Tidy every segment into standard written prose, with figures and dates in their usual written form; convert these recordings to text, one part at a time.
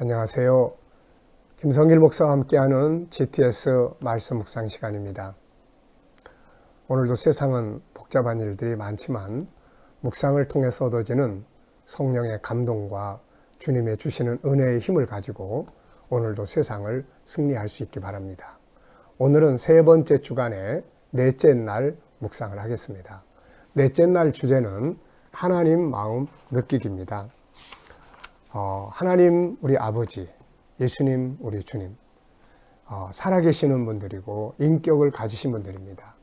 안녕하세요. 김성길 목사와 함께하는 GTS 말씀 묵상 시간입니다. 오늘도 세상은 복잡한 일들이 많지만 묵상을 통해서 얻어지는 성령의 감동과 주님의 주시는 은혜의 힘을 가지고 오늘도 세상을 승리할 수 있기 바랍니다. 오늘은 세 번째 주간의 넷째 날 묵상을 하겠습니다. 넷째 날 주제는 하나님 마음 느끼기입니다. 하나님 우리 아버지, 예수님 우리 주님, 살아계시는 분들이고 인격을 가지신 분들입니다.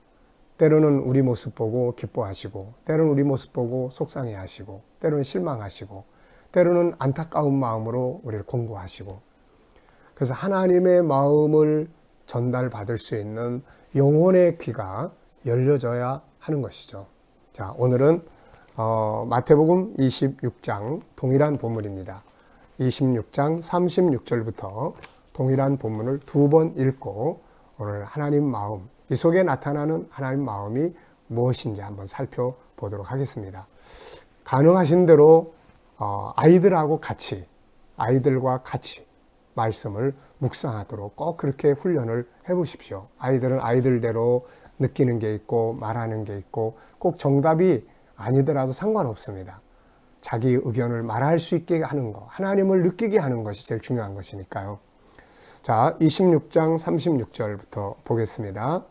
때로는 우리 모습 보고 기뻐하시고, 때로는 우리 모습 보고 속상해하시고, 때로는 실망하시고, 때로는 안타까운 마음으로 우리를 공부하시고, 그래서 하나님의 마음을 전달받을 수 있는 영혼의 귀가 열려져야 하는 것이죠. 자, 오늘은 마태복음 26장 동일한 본문입니다. 26장 36절부터 동일한 본문을 두 번 읽고 오늘 하나님 마음, 이 속에 나타나는 하나님 마음이 무엇인지 한번 살펴보도록 하겠습니다. 가능하신 대로 아이들과 같이 말씀을 묵상하도록 꼭 그렇게 훈련을 해보십시오. 아이들은 아이들대로 느끼는 게 있고 말하는 게 있고 꼭 정답이 아니더라도 상관없습니다. 자기 의견을 말할 수 있게 하는 것, 하나님을 느끼게 하는 것이 제일 중요한 것이니까요. 자, 26장 36절부터 보겠습니다.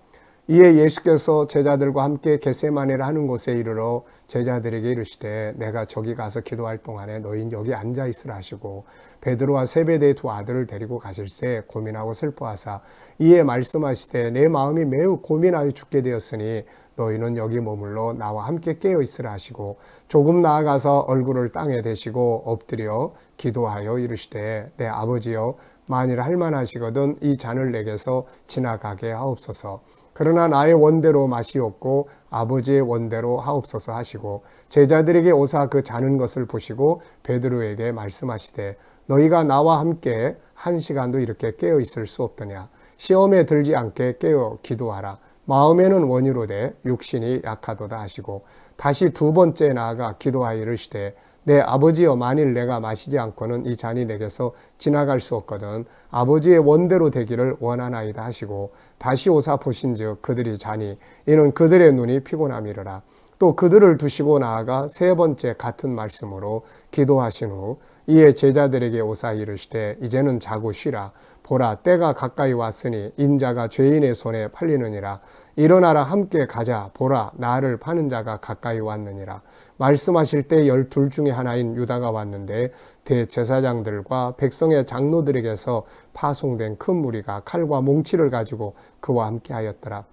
이에 예수께서 제자들과 함께 겟세마네라 하는 곳에 이르러 제자들에게 이르시되 내가 저기 가서 기도할 동안에 너희는 여기 앉아 있으라 하시고 베드로와 세베대의 두 아들을 데리고 가실새 고민하고 슬퍼하사 이에 말씀하시되 내 마음이 매우 고민하여 죽게 되었으니 너희는 여기 머물러 나와 함께 깨어 있으라 하시고 조금 나아가서 얼굴을 땅에 대시고 엎드려 기도하여 이르시되 내 아버지여 만일 할만하시거든 이 잔을 내게서 지나가게 하옵소서. 그러나 나의 원대로 마시옵고 아버지의 원대로 하옵소서 하시고 제자들에게 오사 그 자는 것을 보시고 베드로에게 말씀하시되 너희가 나와 함께 한 시간도 이렇게 깨어 있을 수 없더냐. 시험에 들지 않게 깨어 기도하라. 마음에는 원이로되 육신이 약하도다 하시고 다시 두 번째 나아가 기도하여 이르시되 내 아버지여 만일 내가 마시지 않고는 이 잔이 내게서 지나갈 수 없거든 아버지의 원대로 되기를 원하나이다 하시고 다시 오사 보신즉 그들이 자니 이는 그들의 눈이 피곤함이르라. 또 그들을 두시고 나아가 세 번째 같은 말씀으로 기도하신 후 이에 제자들에게 오사 이르시되 이제는 자고 쉬라. 보라 때가 가까이 왔으니 인자가 죄인의 손에 팔리느니라. 일어나라 함께 가자. 보라 나를 파는 자가 가까이 왔느니라. 말씀하실 때 12 중에 하나인 유다가 왔는데 대제사장들과 백성의 장로들에게서 파송된 큰 무리가 칼과 몽치를 가지고 그와 함께 하였더라.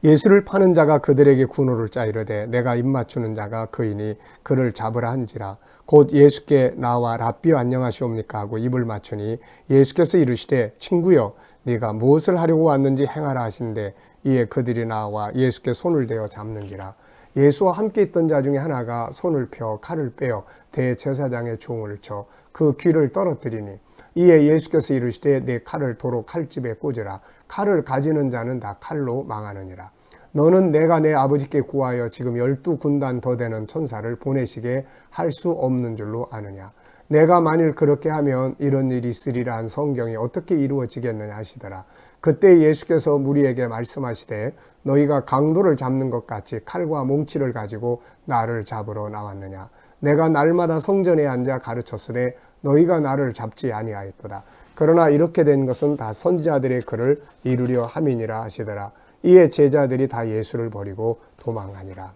예수를 파는 자가 그들에게 군호를 짜 이르되 내가 입맞추는 자가 그이니 그를 잡으라 한지라. 곧 예수께 나와 랍비여 안녕하시옵니까 하고 입을 맞추니 예수께서 이르시되 친구여 네가 무엇을 하려고 왔는지 행하라 하신대 이에 그들이 나와 예수께 손을 대어 잡는지라. 예수와 함께 있던 자 중에 하나가 손을 펴 칼을 빼어 대제사장의 종을 쳐 그 귀를 떨어뜨리니 이에 예수께서 이르시되 내 칼을 도로 칼집에 꽂으라. 칼을 가지는 자는 다 칼로 망하느니라. 너는 내가 내 아버지께 구하여 지금 12군단 더 되는 천사를 보내시게 할 수 없는 줄로 아느냐. 내가 만일 그렇게 하면 이런 일이 있으리라 한 성경이 어떻게 이루어지겠느냐 하시더라. 그때 예수께서 무리에게 말씀하시되 너희가 강도를 잡는 것 같이 칼과 몽치를 가지고 나를 잡으러 나왔느냐. 내가 날마다 성전에 앉아 가르쳤으되 너희가 나를 잡지 아니하였도다. 그러나 이렇게 된 것은 다 선지자들의 글을 이루려 함이니라 하시더라. 이에 제자들이 다 예수를 버리고 도망하니라.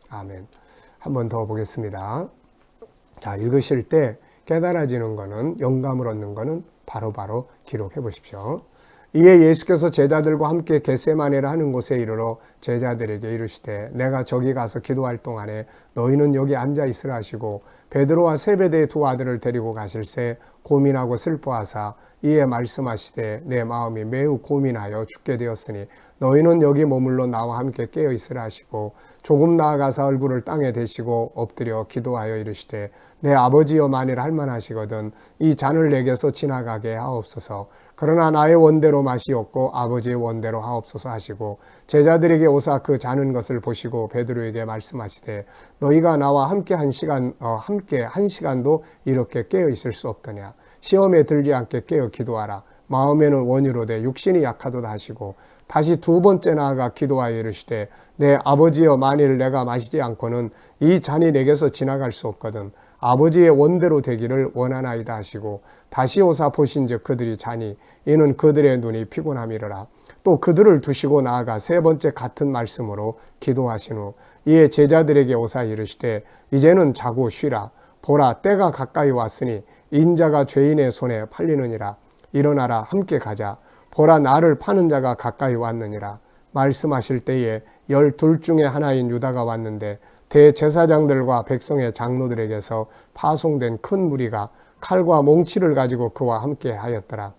아멘. 한 번 더 보겠습니다. 자, 읽으실 때 깨달아지는 것은, 영감을 얻는 것은 바로바로 기록해 보십시오. 이에 예수께서 제자들과 함께 겟세마네라 하는 곳에 이르러 제자들에게 이르시되 내가 저기 가서 기도할 동안에 너희는 여기 앉아 있으라 하시고 베드로와 세베대의 두 아들을 데리고 가실새 고민하고 슬퍼하사 이에 말씀하시되 내 마음이 매우 고민하여 죽게 되었으니 너희는 여기 머물러 나와 함께 깨어 있으라 하시고 조금 나아가서 얼굴을 땅에 대시고 엎드려 기도하여 이르시되 내 아버지여 만일 할만하시거든 이 잔을 내게서 지나가게 하옵소서. 그러나 나의 원대로 마시옵고 아버지의 원대로 하옵소서 하시고 제자들에게 오사 그 자는 것을 보시고 베드로에게 말씀하시되 너희가 나와 함께 한 시간도 이렇게 깨어 있을 수 없더냐. 시험에 들지 않게 깨어 기도하라. 마음에는 원이로되 육신이 약하도다 하시고 다시 두 번째 나아가 기도하여 이르시되 내 아버지여 만일 내가 마시지 않고는 이 잔이 내게서 지나갈 수 없거든 아버지의 원대로 되기를 원하나이다 하시고 다시 오사 보신즉 그들이 자니 이는 그들의 눈이 피곤함이로라. 또 그들을 두시고 나아가 세 번째 같은 말씀으로 기도하신 후 이에 제자들에게 오사 이르시되 이제는 자고 쉬라. 보라 때가 가까이 왔으니 인자가 죄인의 손에 팔리느니라. 일어나라 함께 가자. 보라 나를 파는 자가 가까이 왔느니라. 말씀하실 때에 12 중에 하나인 유다가 왔는데 대제사장들과 백성의 장로들에게서 파송된 큰 무리가 칼과 몽치를 가지고 그와 함께 하였더라.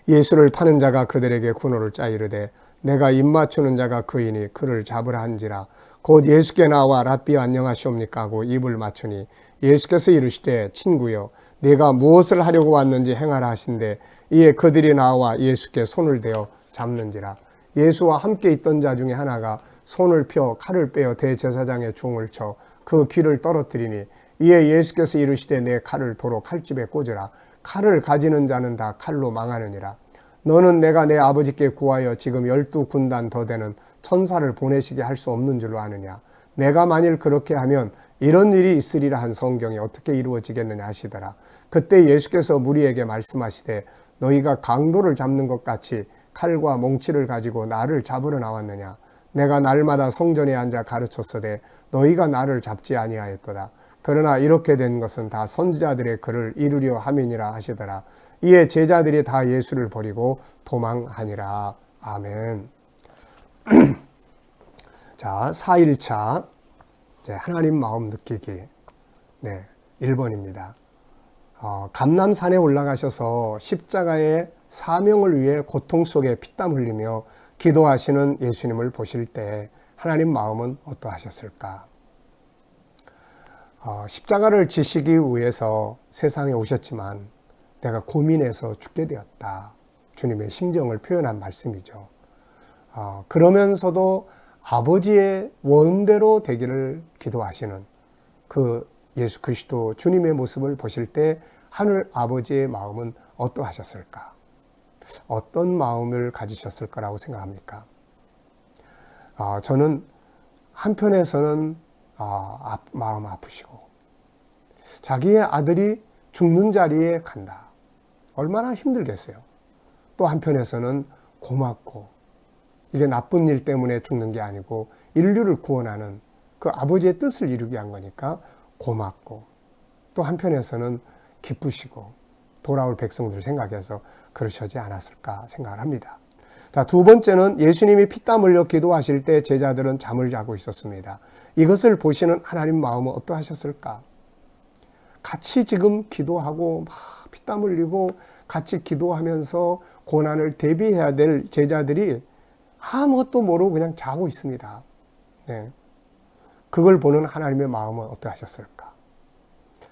예수를 파는 자가 그들에게 군호를 짜 이르되 내가 입맞추는 자가 그이니 그를 잡으라 한지라. 곧 예수께 나와 랍비 안녕하시옵니까 하고 입을 맞추니 예수께서 이르시되 친구여 네가 무엇을 하려고 왔는지 행하라 하신대 이에 그들이 나와 예수께 손을 대어 잡는지라. 예수와 함께 있던 자 중에 하나가 손을 펴 칼을 빼어 대제사장의 종을 쳐 그 귀를 떨어뜨리니 이에 예수께서 이르시되 내 칼을 도로 칼집에 꽂으라. 칼을 가지는 자는 다 칼로 망하느니라. 너는 내가 내 아버지께 구하여 지금 12군단 더 되는 천사를 보내시게 할 수 없는 줄로 아느냐. 내가 만일 그렇게 하면 이런 일이 있으리라 한 성경이 어떻게 이루어지겠느냐 하시더라. 그때 예수께서 무리에게 말씀하시되 너희가 강도를 잡는 것 같이 칼과 몽치를 가지고 나를 잡으러 나왔느냐. 내가 날마다 성전에 앉아 가르쳤으되 너희가 나를 잡지 아니하였도다. 그러나 이렇게 된 것은 다 선지자들의 글을 이루려 함이니라 하시더라. 이에 제자들이 다 예수를 버리고 도망하니라. 아멘. 자, 4일차 하나님 마음 느끼기. 네, 1번입니다. 감람산에 올라가셔서 십자가의 사명을 위해 고통 속에 피땀 흘리며 기도하시는 예수님을 보실 때 하나님 마음은 어떠하셨을까? 십자가를 지시기 위해서 세상에 오셨지만 내가 고민해서 죽게 되었다. 주님의 심정을 표현한 말씀이죠. 그러면서도 아버지의 원대로 되기를 기도하시는 그 예수 그리스도 주님의 모습을 보실 때 하늘 아버지의 마음은 어떠하셨을까? 어떤 마음을 가지셨을 거라고 생각합니까? 저는 한편에서는 마음 아프시고 자기의 아들이 죽는 자리에 간다. 얼마나 힘들겠어요. 또 한편에서는 고맙고 이게 나쁜 일 때문에 죽는 게 아니고 인류를 구원하는 그 아버지의 뜻을 이루기 위한 거니까 고맙고 또 한편에서는 기쁘시고 돌아올 백성들 생각해서 그러시지 않았을까 생각을 합니다. 자, 두 번째는 예수님이 피땀 흘려 기도하실 때 제자들은 잠을 자고 있었습니다. 이것을 보시는 하나님 마음은 어떠하셨을까? 같이 지금 기도하고 막 피땀 흘리고 같이 기도하면서 고난을 대비해야 될 제자들이 아무것도 모르고 그냥 자고 있습니다. 네. 그걸 보는 하나님의 마음은 어떠하셨을까?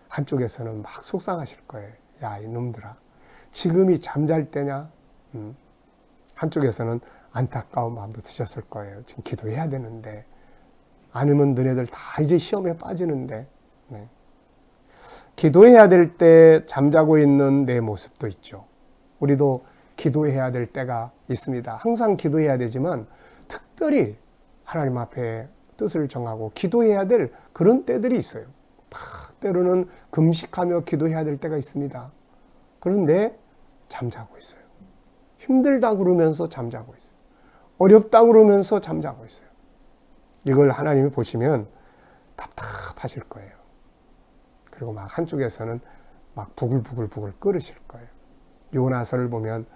한쪽에서는 막 속상하실 거예요. 야, 이놈들아. 지금이 잠잘 때냐? 한쪽에서는 안타까운 마음도 드셨을 거예요. 지금 기도해야 되는데. 아니면 너네들 다 이제 시험에 빠지는데. 네. 기도해야 될 때 잠자고 있는 내 모습도 있죠. 우리도 기도해야 될 때가 있습니다. 항상 기도해야 되지만 특별히 하나님 앞에 뜻을 정하고 기도해야 될 그런 때들이 있어요. 때로는 금식하며 기도해야 될 때가 있습니다. 그런데 잠자고 있어요. 힘들다 그러면서 잠자고 있어요. 어렵다 그러면서 잠자고 있어요. 이걸 하나님이 보시면 답답하실 거예요. 그리고 막 한쪽에서는 막 부글부글 끓으실 거예요. 요나서를 보면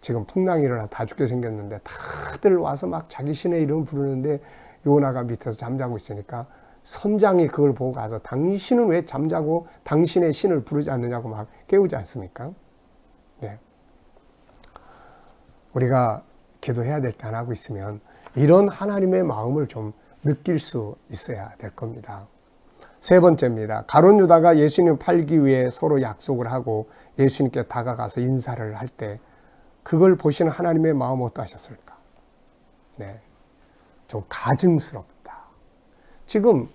지금 풍랑이 일어나서 다 죽게 생겼는데 다들 와서 막 자기 신의 이름 부르는데 요나가 밑에서 잠자고 있으니까 선장이 그걸 보고 가서 당신은 왜 잠자고 당신의 신을 부르지 않느냐고 막 깨우지 않습니까? 네. 우리가 기도해야 될 때 안 하고 있으면 이런 하나님의 마음을 좀 느낄 수 있어야 될 겁니다. 세 번째입니다. 가룟 유다가 예수님을 팔기 위해 서로 약속을 하고 예수님께 다가가서 인사를 할 때 그걸 보시는 하나님의 마음은 어떠하셨을까? 네. 좀 가증스럽다. 지금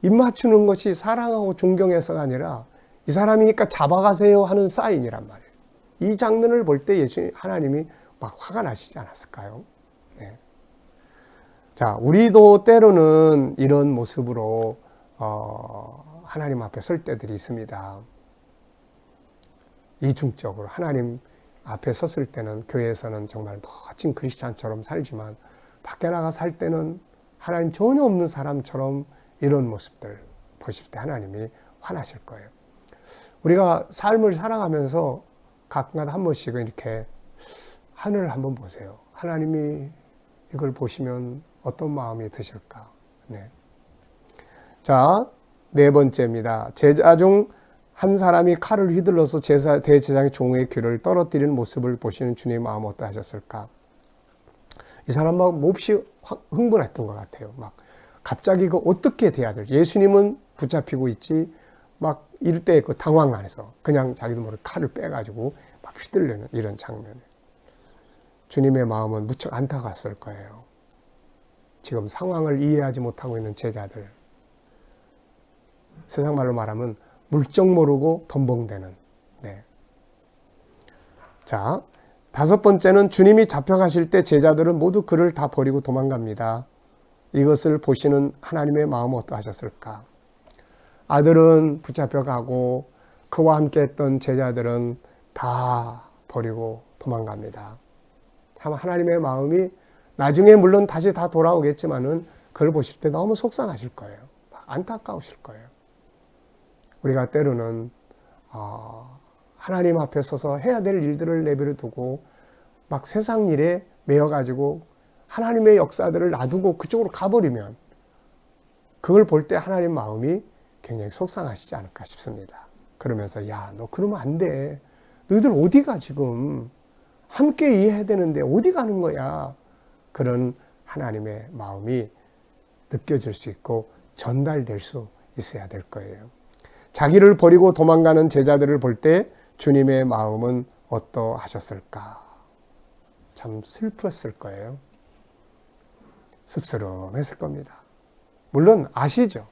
입맞추는 것이 사랑하고 존경해서가 아니라 이 사람이니까 잡아가세요 하는 사인이란 말이에요. 이 장면을 볼 때 하나님이 막 화가 나시지 않았을까요? 네. 자, 우리도 때로는 이런 모습으로 하나님 앞에 설 때들이 있습니다. 이중적으로 하나님 앞에 섰을 때는 교회에서는 정말 멋진 크리스찬처럼 살지만 밖에 나가 살 때는 하나님 전혀 없는 사람처럼 이런 모습들 보실 때 하나님이 화나실 거예요. 우리가 삶을 살아가면서 가끔가다 한 번씩은 이렇게 하늘을 한번 보세요. 하나님이 이걸 보시면 어떤 마음이 드실까? 네. 자, 네 번째입니다. 제자 중 한 사람이 칼을 휘둘러서 대제사장의 종의 귀를 떨어뜨리는 모습을 보시는 주님의 마음 어떠하셨을까? 이 사람 막 몹시 흥분했던 것 같아요. 막 갑자기 그 어떻게 돼야 될지. 예수님은 붙잡히고 있지. 막 이럴 때 그 당황 안에서 그냥 자기도 모르게 칼을 빼가지고 막 휘둘르는 이런 장면. 주님의 마음은 무척 안타까웠을 거예요. 지금 상황을 이해하지 못하고 있는 제자들. 세상 말로 말하면 물정 모르고 덤벙대는. 네. 자, 다섯 번째는 주님이 잡혀가실 때 제자들은 모두 그를 다 버리고 도망갑니다. 이것을 보시는 하나님의 마음은 어떠하셨을까? 아들은 붙잡혀가고 그와 함께 했던 제자들은 다 버리고 도망갑니다. 참 하나님의 마음이 나중에 물론 다시 다 돌아오겠지만은 그걸 보실 때 너무 속상하실 거예요. 안타까우실 거예요. 우리가 때로는 하나님 앞에 서서 해야 될 일들을 내버려 두고 막 세상 일에 매여가지고 하나님의 역사들을 놔두고 그쪽으로 가버리면 그걸 볼 때 하나님 마음이 굉장히 속상하시지 않을까 싶습니다. 그러면서 야, 너 그러면 안 돼. 너희들 어디가 지금 함께 이해해야 되는데 어디 가는 거야. 그런 하나님의 마음이 느껴질 수 있고 전달될 수 있어야 될 거예요. 자기를 버리고 도망가는 제자들을 볼 때 주님의 마음은 어떠하셨을까? 참 슬펐을 거예요. 씁쓸했을 겁니다. 물론 아시죠?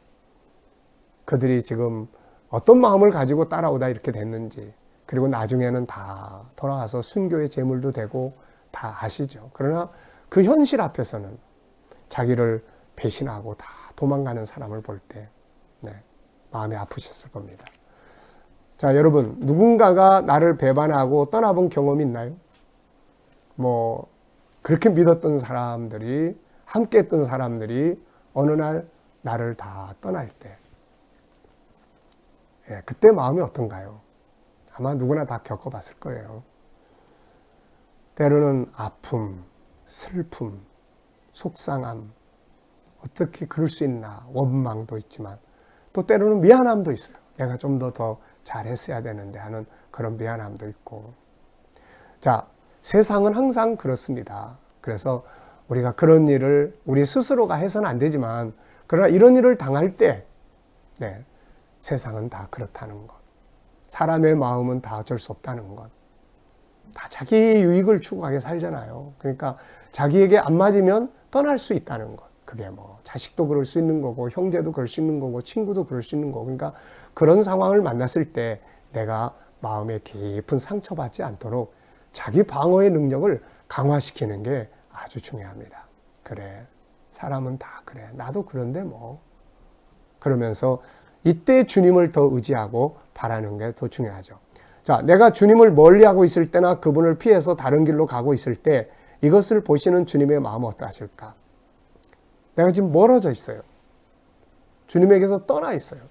그들이 지금 어떤 마음을 가지고 따라오다 이렇게 됐는지, 그리고 나중에는 다 돌아와서 순교의 제물도 되고 다 아시죠? 그러나 그 현실 앞에서는 자기를 배신하고 다 도망가는 사람을 볼 때 마음이 아프셨을 겁니다. 자, 여러분, 누군가가 나를 배반하고 떠나본 경험이 있나요? 뭐 그렇게 믿었던 사람들이, 함께 했던 사람들이 어느 날 나를 다 떠날 때, 그때 마음이 어떤가요? 아마 누구나 다 겪어봤을 거예요. 때로는 아픔, 슬픔, 속상함, 어떻게 그럴 수 있나, 원망도 있지만 또 때로는 미안함도 있어요. 내가 좀 더 잘했어야 되는데 하는 그런 미안함도 있고. 자, 세상은 항상 그렇습니다. 그래서 우리가 그런 일을 우리 스스로가 해서는 안 되지만, 그러나 이런 일을 당할 때 세상은 다 그렇다는 것. 사람의 마음은 다 어쩔 수 없다는 것. 다 자기의 유익을 추구하게 살잖아요. 그러니까 자기에게 안 맞으면 떠날 수 있다는 것. 그게 뭐 자식도 그럴 수 있는 거고, 형제도 그럴 수 있는 거고, 친구도 그럴 수 있는 거고. 그러니까 그런 상황을 만났을 때 내가 마음에 깊은 상처받지 않도록 자기 방어의 능력을 강화시키는 게 아주 중요합니다. 그래, 사람은 다 그래. 나도 그런데 뭐. 그러면서 이때 주님을 더 의지하고 바라는 게 더 중요하죠. 자, 내가 주님을 멀리하고 있을 때나 그분을 피해서 다른 길로 가고 있을 때 이것을 보시는 주님의 마음은 어떠하실까? 내가 지금 멀어져 있어요. 주님에게서 떠나 있어요.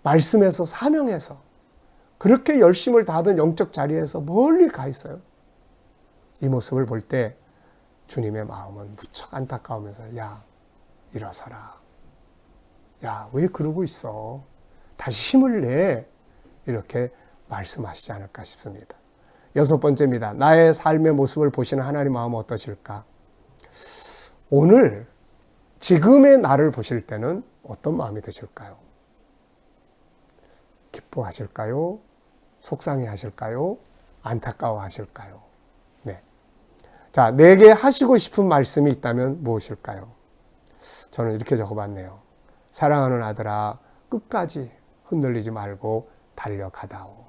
말씀에서, 사명에서 그렇게 열심을 다하던 영적 자리에서 멀리 가 있어요. 이 모습을 볼 때 주님의 마음은 무척 안타까우면서 야, 일어서라. 야, 왜 그러고 있어? 다시 힘을 내. 이렇게 말씀하시지 않을까 싶습니다. 여섯 번째입니다. 나의 삶의 모습을 보시는 하나님 마음은 어떠실까? 오늘 지금의 나를 보실 때는 어떤 마음이 드실까요? 기뻐하실까요? 속상해 하실까요? 안타까워 하실까요? 네. 자, 내게 하시고 싶은 말씀이 있다면 무엇일까요? 저는 이렇게 적어봤네요. 사랑하는 아들아, 끝까지 흔들리지 말고 달려가다오.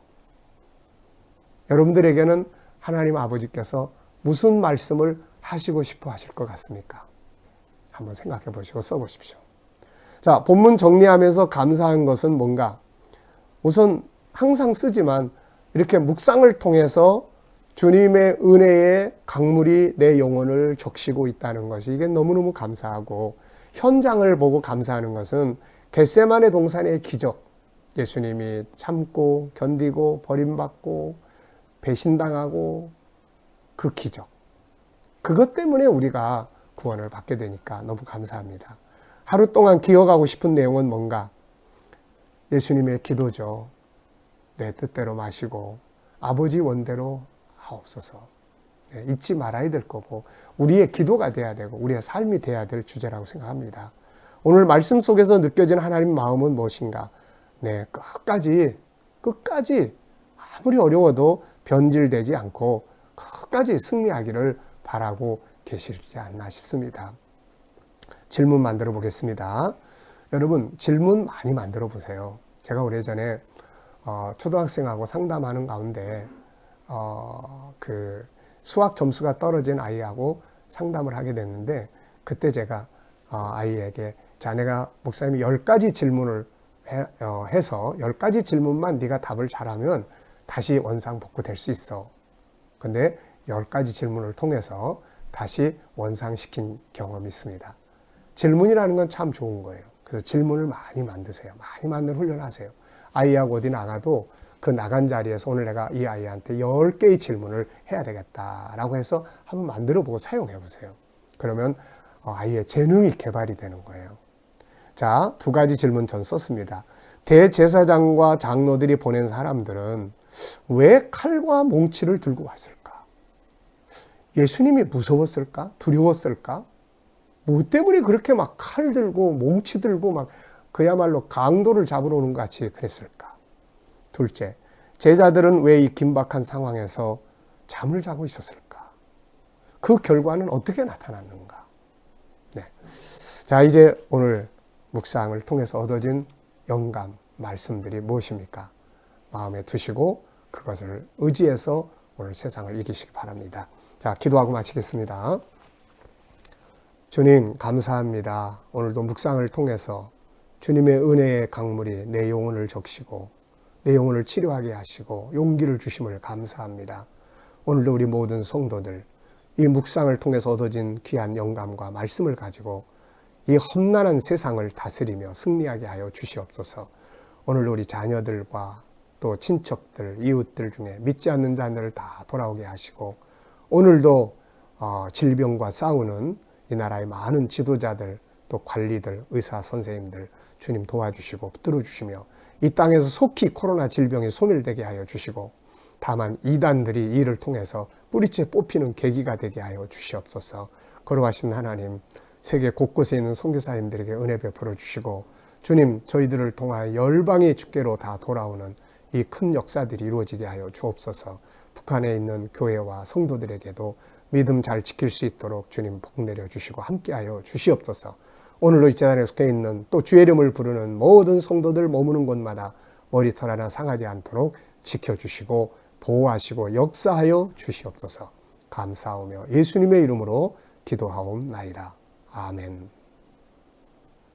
여러분들에게는 하나님 아버지께서 무슨 말씀을 하시고 싶어 하실 것 같습니까? 한번 생각해 보시고 써보십시오. 자, 본문 정리하면서 감사한 것은 뭔가? 우선 항상 쓰지만 이렇게 묵상을 통해서 주님의 은혜의 강물이 내 영혼을 적시고 있다는 것이 이게 너무너무 감사하고, 현장을 보고 감사하는 것은 겟세마네 동산의 기적, 예수님이 참고 견디고 버림받고 배신당하고 그 기적, 그것 때문에 우리가 구원을 받게 되니까 너무 감사합니다. 하루 동안 기억하고 싶은 내용은 뭔가? 예수님의 기도죠. 내 뜻대로 마시고 아버지 원대로 하옵소서. 잊지 말아야 될 거고 우리의 기도가 돼야 되고 우리의 삶이 돼야 될 주제라고 생각합니다. 오늘 말씀 속에서 느껴지는 하나님 마음은 무엇인가? 끝까지 아무리 어려워도 변질되지 않고 끝까지 승리하기를 바라고 계시지 않나 싶습니다. 질문 만들어 보겠습니다. 여러분, 질문 많이 만들어 보세요. 제가 오래전에 초등학생하고 상담하는 가운데 그 수학 점수가 떨어진 아이하고 상담을 하게 됐는데, 그때 제가 아이에게 자네가 목사님이 10가지 질문을 해서 10가지 질문만 네가 답을 잘하면 다시 원상복구 될 수 있어. 근데 10가지 질문을 통해서 다시 원상시킨 경험이 있습니다. 질문이라는 건 참 좋은 거예요. 그래서 질문을 많이 만드세요. 많이 만드는 훈련하세요. 아이하고 어디 나가도 그 나간 자리에서 오늘 내가 이 아이한테 10개의 질문을 해야 되겠다라고 해서 한번 만들어보고 사용해보세요. 그러면 아이의 재능이 개발이 되는 거예요. 자, 2가지 질문 전 썼습니다. 대제사장과 장로들이 보낸 사람들은 왜 칼과 몽치를 들고 왔을까? 예수님이 무서웠을까? 두려웠을까? 뭐 때문에 그렇게 막 칼 들고 몽치 들고 막 그야말로 강도를 잡으러 오는 것 같이 그랬을까? 둘째, 제자들은 왜 이 긴박한 상황에서 잠을 자고 있었을까? 그 결과는 어떻게 나타났는가? 자, 이제 오늘 묵상을 통해서 얻어진 영감, 말씀들이 무엇입니까? 마음에 두시고 그것을 의지해서 오늘 세상을 이기시기 바랍니다. 자, 기도하고 마치겠습니다. 주님, 감사합니다. 오늘도 묵상을 통해서 주님의 은혜의 강물이 내 영혼을 적시고 내 영혼을 치료하게 하시고 용기를 주심을 감사합니다. 오늘도 우리 모든 성도들 이 묵상을 통해서 얻어진 귀한 영감과 말씀을 가지고 이 험난한 세상을 다스리며 승리하게 하여 주시옵소서. 오늘도 우리 자녀들과 또 친척들, 이웃들 중에 믿지 않는 자들을 다 돌아오게 하시고, 오늘도 질병과 싸우는 이 나라의 많은 지도자들, 또 관리들, 의사, 선생님들 주님 도와주시고 붙들어 주시며 이 땅에서 속히 코로나 질병이 소멸되게 하여 주시고, 다만 이단들이 이를 통해서 뿌리째 뽑히는 계기가 되게 하여 주시옵소서. 거룩하신 하나님, 세계 곳곳에 있는 선교사님들에게 은혜 베풀어 주시고, 주님, 저희들을 통하여 열방의 주께로 다 돌아오는 이 큰 역사들이 이루어지게 하여 주옵소서. 북한에 있는 교회와 성도들에게도 믿음 잘 지킬 수 있도록 주님 복 내려 주시고 함께하여 주시옵소서. 오늘도 이 재단에 속해 있는 또 주의 이름을 부르는 모든 성도들 머무는 곳마다 머리털 하나 상하지 않도록 지켜주시고 보호하시고 역사하여 주시옵소서. 감사하며 예수님의 이름으로 기도하옵나이다. 아멘.